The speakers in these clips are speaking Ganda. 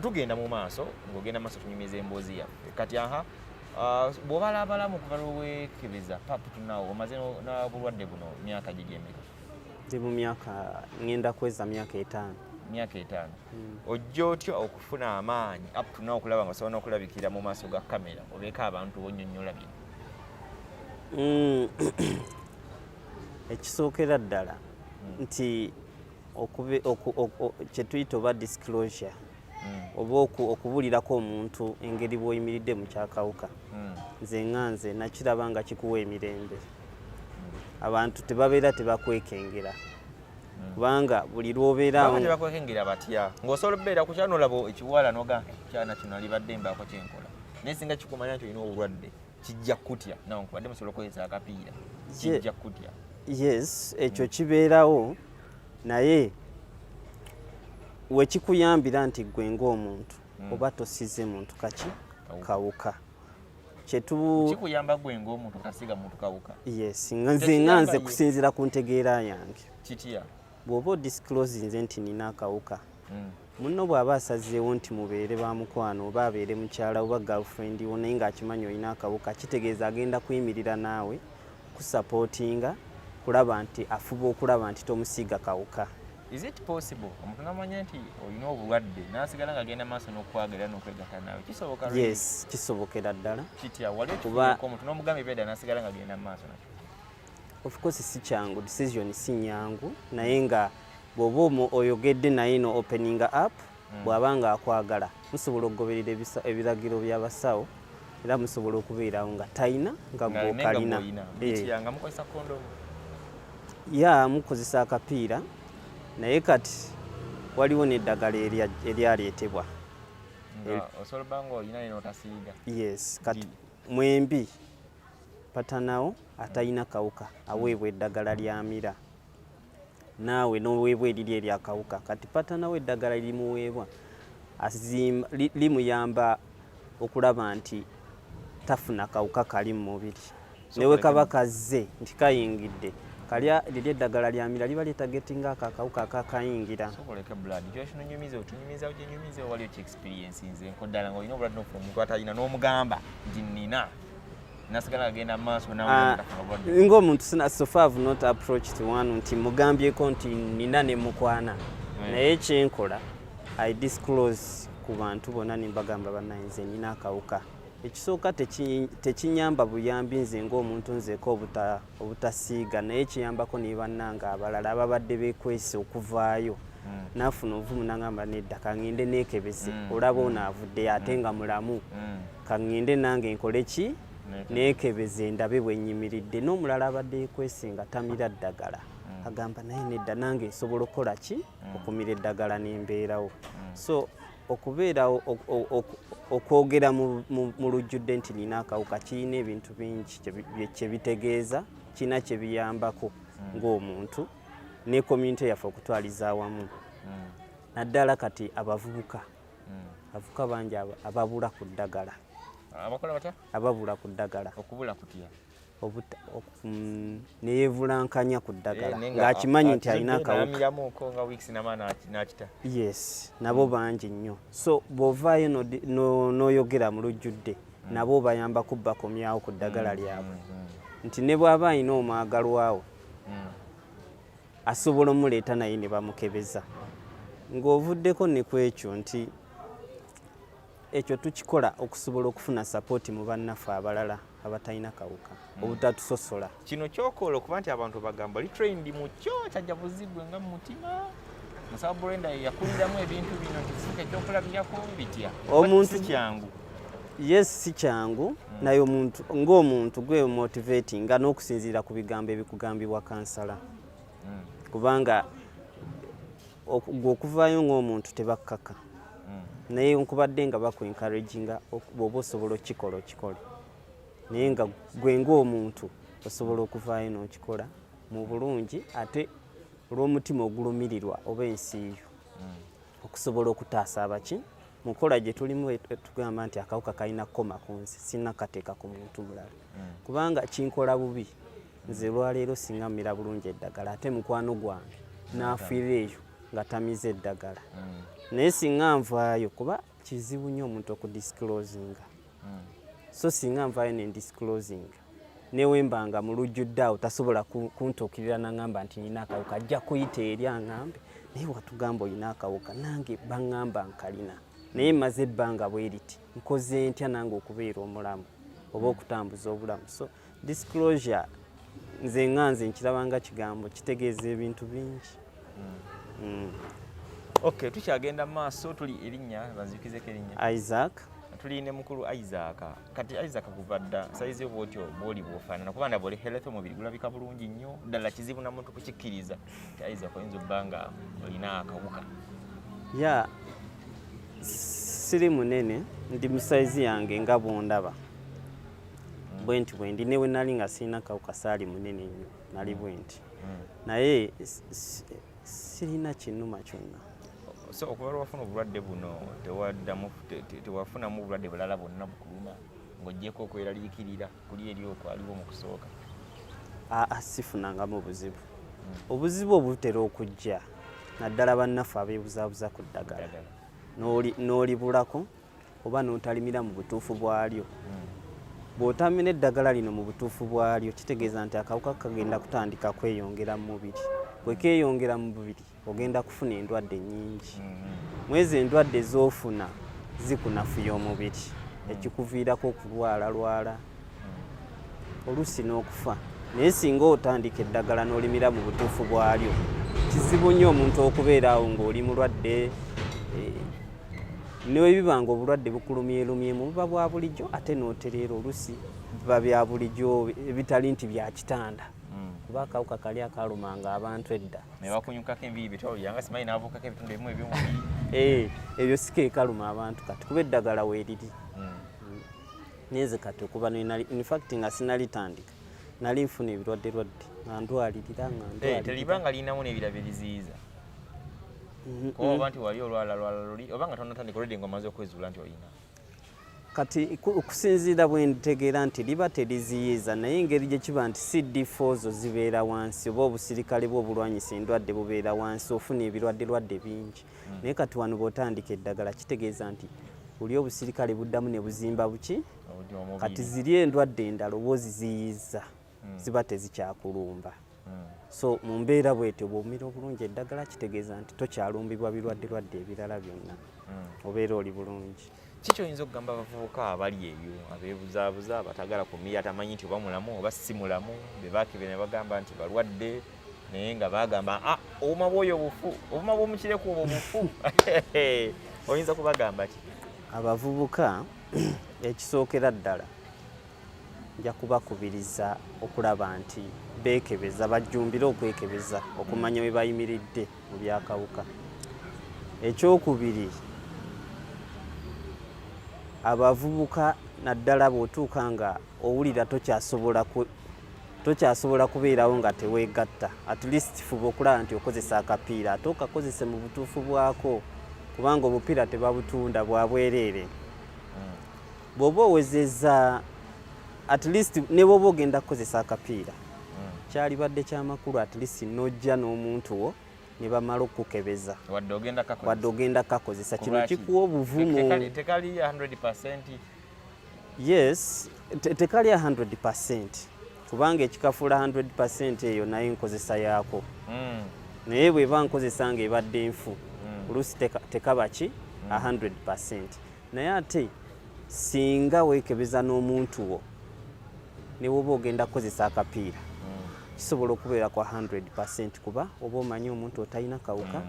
tugenda mu maaso ng'ogenda maaso tunyumiza emboozi yaffe kati bw'obalabalamu okuva lwewekebeza papu tunaawo omaze n'obulwadde buno myaka gigyemeka? Ndi mu myaka ngenda kweza myaka 5. Myaka 5. Ojja otya okufuna amaanyi up to now okulaba nga osobola n'okulabikira mu maaso ga kamera obeeko abantu bonnyonnyola bino? Ekisookera ddala nti kye tuyita oba disclosure oba okubulirako omuntu engeri bw'oyimiridde mu kyakawuka. Nze nganze nakiraba nga kikuwa emirembe. Abantu tebabeera tebakwekengera kubanga buli lw'obeerawo tebakwekengera batya ng'osobola okubeera ku kyano olaba ekiwala noga kyana kino libadde mbaako kyenkola naye singa kikumanya nti olina obulwadde kijja kutya nawe nkubadde musobola okukozesa akapiira kijja kutya. Yes, ekyo kibeerawo naye wekikuyambira nti gwe ng'omuntu oba tosize muntu kaki kawuka kikuyamba gwe ng'omuntu tasiga muntu kawuka. Yes, nganze kusinziira ku ntegeera yange kitya bw'oba odisclose nze nti nina akawuka munno bw'aba asazeewo nti mubeere ba mukwano oba abeere mukyala oba girlfriend wo naye ng'akimanyi olina akawuka kitegeeza agenda kuyimirira naawe kusapootinga kulaba nti afuba okulaba nti tomusiiga kawuka. Is it possible omuntu namanya nti olina obulwadde n'asigala ng'agenda maaso n'okwagalira n'okwegatta naawe kisoboka? Yes, kisobokera ddala. Kitya wali okifuuko omuntu n'omugamba ebedda n'asigala ng'agenda maaso nakyo? Of course si kyangu, decision si nyangu naye nga bw'oba oyogedde naye no opening up bw'aba nga akwagala musobola okugoberera ebiragiro by'abasawo era musobola okubeerawo nga talina nga gw'okalina. Nga mukozesa kondomu? Ya mukozesa akapiira naye kati waliwo n'eddagala eryaleetebwa. Osobola banga olina eno otasiiga? Yes, kati mwembi patanawo atalina kawuka aweebwa eddagala lyamira naawe n'oweebwa eriri eryakawuka. Kati patanawo eddagala limuweebwa limuyamba okulaba nti tafuna kawuka kali mu mubiri newe kaba kazze nti kayingidde kalya liri eddagala lyamira liba lyetagetinga akakawuka akakayingira. Soboleka blood kyokino nyumiza otunyumiza ojenyumiza wali eki experience nze nkoddala ng'olina obulwadde n'ofuna omuntu atalina n'omugamba nti nina nasigala agenda maaso ng'omuntu so far have not approached one nti mugambyeko nti nina ne mukwana naye kyenkola I disclose ku bantu bonna nimbagamba bannaye nze nina akawuka. Ekisooka tekinyamba buyambi nze ng'omuntu nzeeko obutasiiga naye kiyambako ne bannanga abalala ababadde beekwese okuvaayo nafuna ovumu nangamba nedda kaŋŋende neekebeze olaba onaavudde ate nga mulamu kaŋŋende nange nkole ki neekebeze ndabe bwe nnyimiridde. N'omulala abadde yeekwese nga tamira ddagala agamba naye nedda nange nsobola okukola ki okumira eddagala n'embeerawo. So okubeerawo okwogera mu lujjudde nti nina akawuka kirina ebintu bingi kye bitegeeza kirina kye biyambako ng'omuntu ne community yaffe okutwaliza awamu naddala kati abavubuka bangi ababula ku ddagala. Abakola batya? Ababula ku ddagala. Okubula kutya? Neyeevulankanya ku ddagala ng'akimanyi nti alina akawuka. Yes, nabo bangi nnyo. So bw'ovaayo n'oyogera mu lujjudde nabo bayamba kubbakomyawo ku ddagala lyabwe nti ne bw'aba alina omwagalwawo asobola omuleeta naye ne bamukebeza. Ng'ovuddeko ne ku ekyo nti ekyo tukikola okusobola okufuna sapooti mu bannaffe abalala abatalina kawuka obutatusosola. Kino kyokola okuba nti abantu bagamba li trained mu kyo kyajja buzibbwe nga mu mutima Musawo Brenda yakuliramu ebintu bino kifuuka ekyokulabirako bitya omuntu kyangu. Yes, si kyangu naye omuntu ng'omuntu gwe motivating nga n'okusinziira ku bigambo ebikugambibwa kansala kubanga okuvaayo ng'omuntu tebakkaka naye nkubadde nga bakwencouraginga bw'oba osobola okikola okikole naye nga gwe ng'omuntu osobola okuvaayo n'okikola mu bulungi ate olw'omutima ogulumirirwa oba ensiiyo okusobola okutaasa abaki mukola gye tulimu tugamba nti akawuka kalina kukoma ku nsi sina kateeka ku muntu mulala kubanga kinkola bubi nze lwaleero singa mmira bulungi eddagala ate mukwano gwange n'afiira eyo nga tamize eddagala naye singa nvaayo kuba kizibu nnyo omuntu okudisclosinga so singa nvaayo ne disclosinga newemba nga mu lujjudde awo tasobola kuntuukirira naŋŋamba nti nina akawuka ajja kuyita eri aŋŋambe naye watugamba olina akawuka nange baŋŋamba nkalina naye mmaze ebbanga bwe riti nkoze ntya nange okubeera omulamu oba okutambuza obulamu so disclosure nze nganze nkirabanga kigambo kitegeeza ebintu bingi. Okay, tukyagenda mu maaso tuli erinnya banzikizeko erinnya Isaac. Tuline mukulu Isaac. Kati Isaac kuva dda saizi bw'otyo bw'oli bw'ofaanana kuba ndaba oli health omubiri gulabika bulungi nnyo ddala kizibu na muntu kukikkiriza nti Isaac oyinza obba nga olina akawuka. Ya siri munene ndi mu saizi yange nga bw'ondaba bwenti bwendi newe nali nga sirina kawuka saali munene nnyo nali bwenti naye sirina kinnuma kyonna. So okuba lwafuna obulwadde buno tewafunamu obulwadde bulala bwonna bukuluma ng'oggyeko okweraliikirira kuli eri okwaliwo mu kusooka? Sifunangamu buzibu. Obuzibu obutera okujja naddala bannaffe abeebuzaabuza ku ddagala n'olibulako oba n'otalimira mu butuufu bwalyo. Bw'otamira eddagala lino mu butuufu bwalyo kitegeeza nti akawuka kagenda kutandika kweyongera mu mubiri. Bwe keeyongera mu mubiri ogenda kufuna endwadde nnyingi. Mwezi endwadde z'ofuna zikunafuya omubiri ekikuviirako okulwala oluusi n'okufa. Naye singa otandika eddagala n'olimira mu butuufu bwalyo kizibu nnyo omuntu okubeeraawo ng'oli mulwadde. Ne biba nga obulwadde bukulumyerumyemu buba bwa bulijjo ate n'otereera oluusi biba bya bulijjo ebitali nti bya kitanda. Kuba akawuka kali akalumanga abantu edda. Ne bakunyukako enviiri bitalo yanga simanyi n'avuukako ebitundu ebimu eby'omubiri. Ebyo si ke kaluma abantu kati kuba eddagala weeriri. Neze kati okuba in fact nga sinalitandika nali nfuna ebirwadde nga ndwalirira. Teribanga linamu n'ebirabo ebiziyiza. Oba nti wali olwala luli oba nga tonatandika olwedde ng'omaze okwezuula nti olina. Kati okusinziira bwe ntegeera nti liba teriziyiza naye engeri gye kiba nti CD4 zo zibeera wansi oba obusirikale bw'obulwanyisa endwadde bubeera wansi ofuna ebirwadde bingi. Naye kati wano bw'otandika eddagala kitegeeza nti buli obusirikale buddamu ne buzimba buki kati ziri endwadde endala oba oziziyiza ziba tezikyakulumba. So mu mbeera bwetyo bw'omira obulungi eddagala kitegeeza nti tokyalumbibwa birwadde ebirala byonna obeera oli bulungi. Kiki oyinza okugamba abavubuka abali eyo abeebuzaabuza batagala kumira tamanyi nti oba mulamu oba si mulamu be baakebera ne bagamba nti balwadde naye nga bagamba obuma bw'oyo bufu obuma bw'omukireku obwo bufu oyinza kubagamba ki? Abavubuka ekisookera ddala nja kubakubiriza okulaba nti beekebeza bajjumbire okwekebeza okumanya we bayimiridde mu byakawuka. Ekyokubiri abavubuka naddala bw'otuuka nga owulira tokyasobola kubeerawo nga teweegatta at least fuba okulaba nti okozesa akapiira ate okakozese mu butuufu bwako kubanga obupiira tebabutunda bwa bwereere. Bw'oba owezezza at least ne bw'oba ogenda kukozesa akapiira kyalibadde kyamakulu at least n'ojja n'omuntu wo ne bamala okukebeza wadde ogenda kakozesa. Kino kikuwa obuvumu. Tekali 100%? Yes, tekali 100% kubanga ekikafuula 100% eyo naye nkozesa yaako. Naye bw'eba nkozesa ng'ebadde nfu oluusi tekaba ki 100%. Naye ate singa weekebeza n'omuntu wo ne bw'oba ogenda kukozesa akapiira kisobola okubeera kwa 100% kuba oba omanyi omuntu otalina kawuka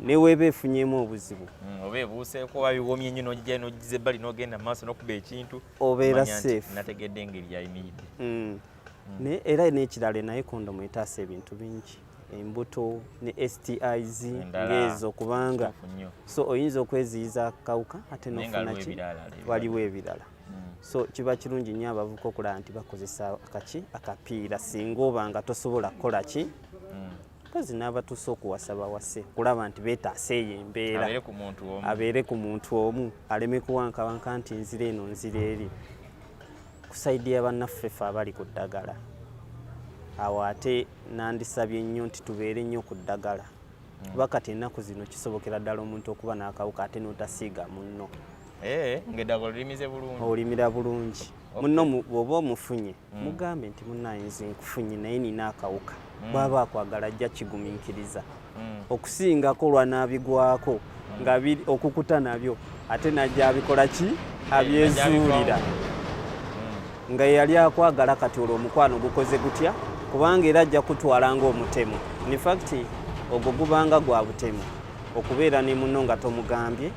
ne weeba efunyemu obuzibu oba ebuuseeko oba biwomye nnyo n'ogijja n'ogiza ebbali n'ogenda mu maaso n'okuba ekintu obeera safe. Nategedde engeri gy'ayimiridde. Era n'ekirala naye kondomu etaasa ebintu bingi embuto ne STIs ng'ezo kubanga so oyinza okweziyiza akawuka ate n'ofuna ki waliwo ebirala. So kiba kirungi nnyo abavubuka okulaba nti bakozesa akapiira singa oba nga tosobola kukola ki mpozi n'abatuuse okuwasa bawase kulaba nti beetaasa eyo embeera abeere ku muntu omu aleme kuwankawanka nti nzira eno nzira eri. Ku sayidi ya bannaffe ffe abali ku ddagala awo ate nandisabye nnyo nti tubeere nnyo ku ddagala kuba kati ennaku zino kisobokera ddala omuntu okuba n'akawuka ate n'otasiiga munno ng'eddagala olimize bulungi olimira bulungi munno bw'oba omufunye mugambe nti munnaye nze nkufunye naye nina akawuka bw'aba akwagala ajja kigumiikiriza okusingako lwanaabigwako nga okukuta nabyo ate najja abikola ki abyezuulira nga yali akwagala kati olwo omukwano gukoze gutya kubanga era ajja kutwala ng'omutemu in fact ogwo gubanga gwa butemu okubeera ne munno nga tomugambye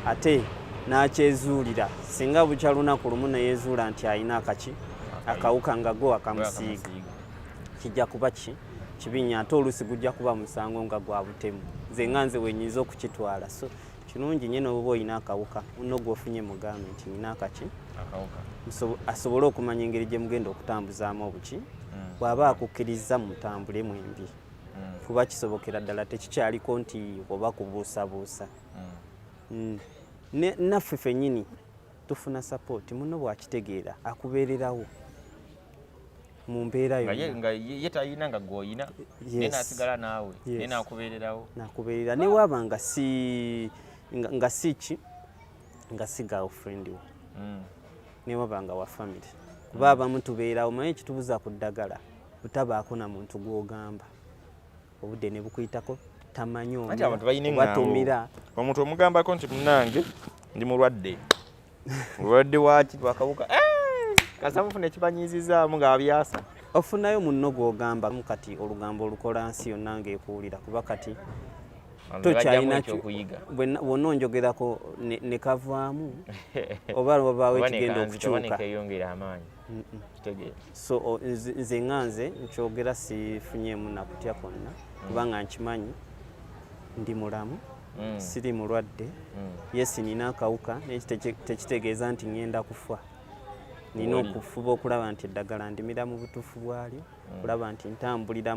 ate n'akyezuulira singa bukya lunaku lumu neyezuula nti alina akawuka nga go akamusiiga kijja kuba kibinya ate oluusi gujja kuba musango nga gwa butemu nze nga nze wenyinza okukitwala so kirungi nyine oba olina akawuka munno gwofunye mugambe nti nina asobole okumanya engeri gye mugenda okutambuzaamu obuki bw'aba akukkiriza mutambule mwembi kuba kisobokera ddala tekikyaliko nti oba kubuusabuusa naffe ffennyini tufuna sapooti munno bw'akitegeera akubeererawo mu mbeera nga ye talina nga gw'oyina naye n'asigala naawe naye n'akubeererawo n'akubeerera ne waaba nga si girlfriend wo ne waba nga wa family kuba abamu tubeerawo naye ekitubuza ku ddagala butabaako na muntu gw'ogamba obudde ne bukuyitako tamanyi obatumira omuntu omugambako nti munange ndi mulwadde waki lwakawuka kasamufuna ekibanyizizaamu ng'abyasa ofunayo munno gw'ogamba kati olugambo olukola nsi yonna ng'ekuwulira kuba kati tokyalina bwonna onjogerako ne kavaamu oba lwabaawo ekigenda okukyuka so nze nga nze nkyogera sifunyeemu nakutya kwonna kubanga nkimanyi ndi mulamu siri mulwadde yesi nina akawuka naye tekitegeeza nti ngenda kufa nina okufuba okulaba nti eddagala ndimira mu butuufu bwalyo okulaba nti ntambulira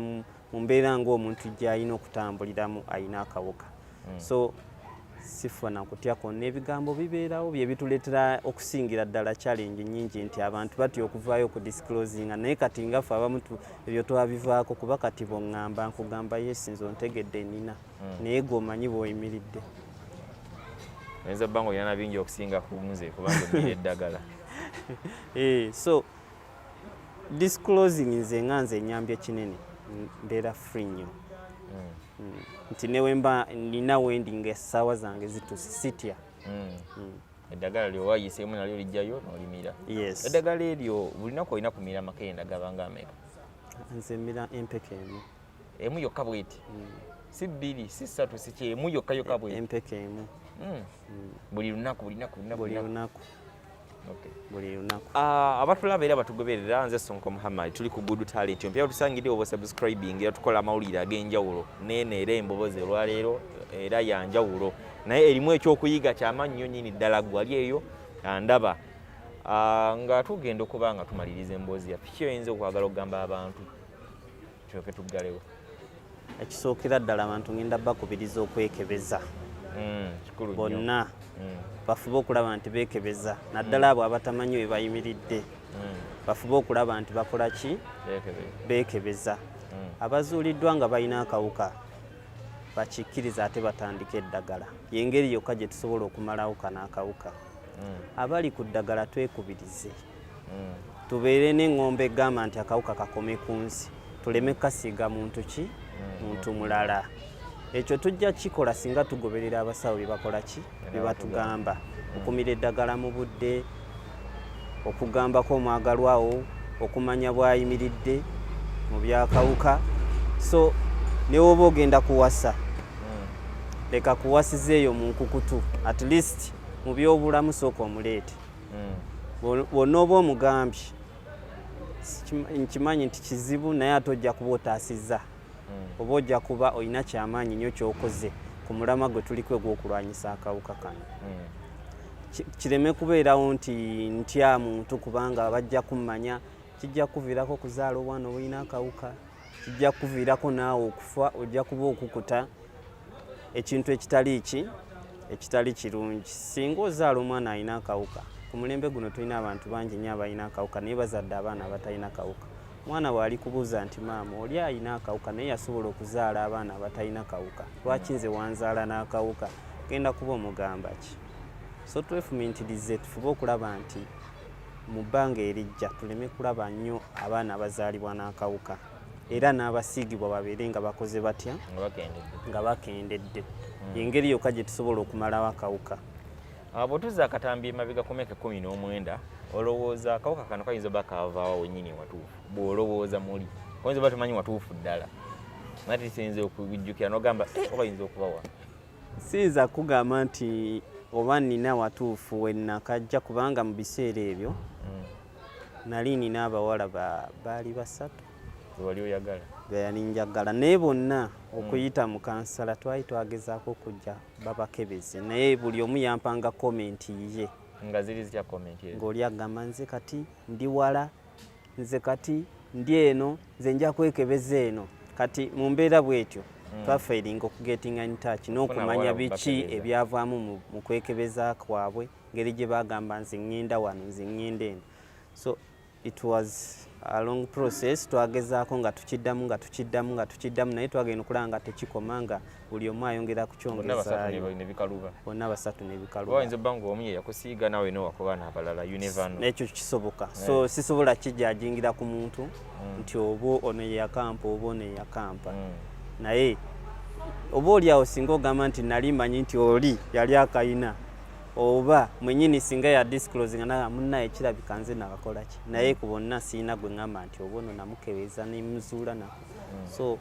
mu mbeera ng'omuntu gy'alina okutambuliramu alina akawuka so sifa nakutya kwonna ebigambo bibeerawo bye bituleetera okusingira ddala challenge nnyingi nti abantu batya okuvaayo ku disclosinga naye kati ngaffe abamu ebyo twabivaako kuba kati bw'oŋŋamba nkugamba yesi nze ontegedde nina naye gw'omanyi bw'oyimiridde oyinza bbanga olina bingi okusinga ku nze kubanga omira eddagala so disclosing nze nga nze ennyambya kinene mbeera free nnyo nti newemba nina wendi nga essaawa zange sitya eddagala lyowayiseemu nalyo lijjayo n'olimira eddagala eryo bulinaku olina kumira makenda gabanga ameka nze mira empeka emu yokka bweti si bbiri si ssatu si kyemu yokka bweti empeka emu buli lunaku buli lunaku abatulaba era batugoberera nze Sonko Muhammad tuli ku Good Talent mpya tusangire obo subscribing era tukola amawulire ag'enjawulo nene era embobozi olwaleero era yanjawulo naye erimu ekyokuyiga kyamaanyi nnyo nnyini ddala gwali eyo ndaba nga tugenda okuba nga tumaliriza emboozi yaffe ki oyinza okwagala okugamba abantu tulyoke tuggalewo ekisookera ddala abantu ngenda bakubiriza okwekebeza bonna bafube okulaba nti beekebeza naddala abo abatamanyi we bayimiridde bafube okulaba nti bakola ki beekebeza abazuuliddwa nga balina akawuka bakikkiriza ate batandika eddagala yengeri yokka gye tusobola okumalawo kanaakawuka abali ku ddagala twekubirize tubeere n'eŋŋombe egamba nti akawuka kakome ku nsi tuleme kasiiga muntu ki muntu mulala ekyo tujja kikola singa tugoberera abasawo bye bakola ki bye batugamba okumira eddagala mu budde okugambako omwagalwawo okumanya bw'ayimiridde mu byakawuka so newoba ogenda kuwasa leka kuwasiza eyo mu nkukutu at least mu byobulamu sooka omuleete bwonna oba omugambye nkimanyi nti kizibu naye ate ojja kuba otaasizza oba ojja kuba olina kyamaanyi nnyo kyokoze ku mulama gwe tuliko ogw'okulwanyisa akawuka kano kireme kubeerawo nti ntya muntu kubanga bajja kummanya kijja kuviirako kuzaala obwana obulina akawuka kijja kuviirako naawe okufa ojja kuba okukuta ekintu ekitali kirungi singa ozaala omwana alina akawuka ku mulembe guno tulina abantu bangi nnyo abalina akawuka naye bazadde abaana abatalina kawuka mwana bw'ali kubuuza nti maama oli alina akawuka naye yasobola okuzaala abaana abatalina kawuka, lwaki nze wanzaala n'akawuka, genda kuba omugamba ki? So twefumiitirize tufube okulaba nti mu bbanga erijja tuleme kulaba nnyo abaana abazaalibwa n'akawuka, era n'abasiigibwa babeere nga bakoze batya, nga bakendedde. Y'engeri yokka gye tusobola okumalawo akawuka. Bwe tuzza akatambi emabega ku myaka 19 olowooza akawuka kano kayinza oba kaavaawo wennyini watuufu? Bw'olowooza muli oyinza oba tumanyi watuufu ddala nati kisinze okujjukira n'ogamba oba yinza okubawa? Siyinza kugamba nti oba nina watuufu wennakajja, kubanga mu biseera ebyo nali nina abawala baali 3 wali oyagala beyali njagala, naye bonna okuyita mu kansala twali twagezaako okujja babakebeze, naye buli omu yampanga komenti ye. Nga ziri zitya komenti ezo? Ng'oli agamba nze kati ndi wala, nze kati ndi eno, nze nja kwekebeza eno. Kati mu mbeera bw'etyo twafairinga okugetinga in touch n'okumanya biki ebyavaamu mu kwekebeza kwabwe, ngeri gye bagamba nze ŋŋenda wano, nze ŋŋenda eno. So it was a long process. Twagezaako nga tukiddamu naye twagenda okulaba nga tekikoma, nga buli omu ayongera kukyongezaayo. Bonna 3 ne bikaluba. Oyinza obba ng'omu ye yakusiiga naawe n'owakuba n'abalala, you never know. N'ekyo kisoboka. So sisobola kijajingira ku muntu nti oba ono ye yakampa oba ono ye yakampa. Naye oba oliawo singa ogamba nti nali manyi nti oli yali akayina, oba mwenyini singa ya disclosing na munnaye kirabika nze nakakola ki, naye ku bonna siina gwe ngamba nti oba ono namukebeza ne muzuula nako. So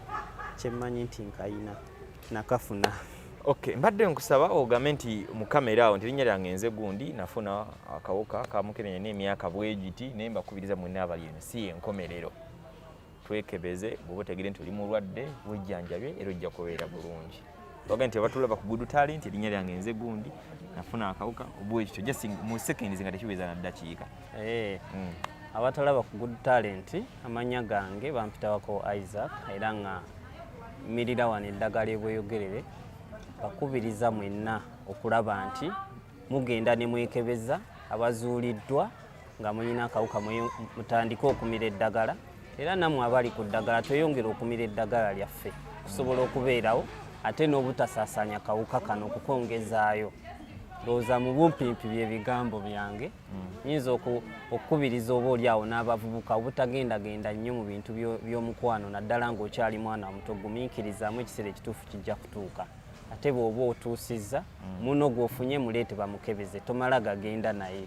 kyemmanyi nti nkayina nakafuna. Okay, mbadde nkusaba ogambe nti mu kamera awo nti linnya lyange nze gundi nafuna akawuka ka Mukenenya n'emyaka bwegiti, naye mbakubiriza mwenna abali eno si enkomerero. Twekebeze bw'oba otegere nti oli mulwadde wejjanjabye era ojja kubeera bulungi. Oga nti abatulaba ku Good Talent linnya lyange nze gundi nafuna akawuka obwekityo just mu seconds nga tekiweza na ddakiika. Abatalaba ku Good Talent amanya gange bampitawako Isaac, era nga mirira wano Eddagala ebweyogerere. Bakubiriza mwenna okulaba nti mugenda ne mwekebeza abazuuliddwa nga mulina akawuka mutandike okumira eddagala, era nammwe abali ku ddagala tweyongera okumira eddagala lyaffe kusobola okubeerawo ate n'obutasaasaanya kawuka kano okukongezaayo. Ndowooza mu bumpimpi by'ebigambo byange nyinza okukubiriza oba oliawo n'abavubuka obutagendagenda nnyo mu bintu by'omukwano, naddala ng'okyali mwana muto. Gumiikirizaamu ekiseera ekituufu kijja kutuuka, ate bw'oba otuusizza muno gw'ofunye muleete bamukebeze, tomala gagenda naye.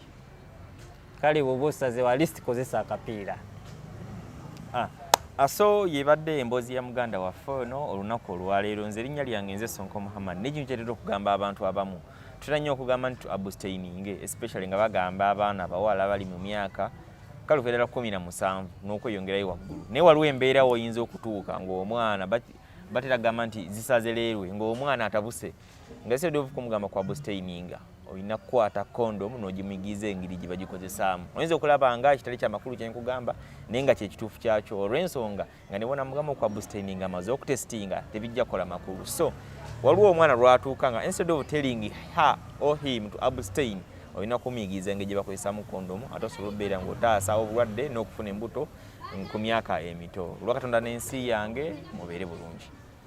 Kale bw'oba osaze walisti kozesa akapiira. Aso yebadde emboozi ya muganda waffe ono olunaku olwaleero. Nze linnya lyange nze Sonko Muhammad. N'ekintu kyetera okugamba abantu abamu tutera nnyo okugamba nti abstaining, especially nga bagamba abaana abawala abali mu myaka kalufu ddala 17 n'okweyongerayo waggulu. Naye waliwo embeera oyinza okutuuka ng'omwana batera gamba nti zisaze leerwe, ng'omwana atabuse nga kiseera okumugamba ku abstaining olina kukwata kondomu n'ogimuyigiza engeri gye bagikozesaamu. Oyinza okulaba nga kitali kyamakulu kye nkugamba naye nga kyekituufu kyakyo, olw'ensonga nga ne bona mugamba ku abstaining amaze okutestinga tebijja kukola makulu. So waliwo omwana lwatuuka nga instead of telling her or him to abstain olina kumuyigiza engeri gye bakozesaamu kondomu, ate osobola okubeera ng'otaasa obulwadde n'okufuna embuto ku myaka emito. Olwa Katonda n'ensi yange mubeere bulungi.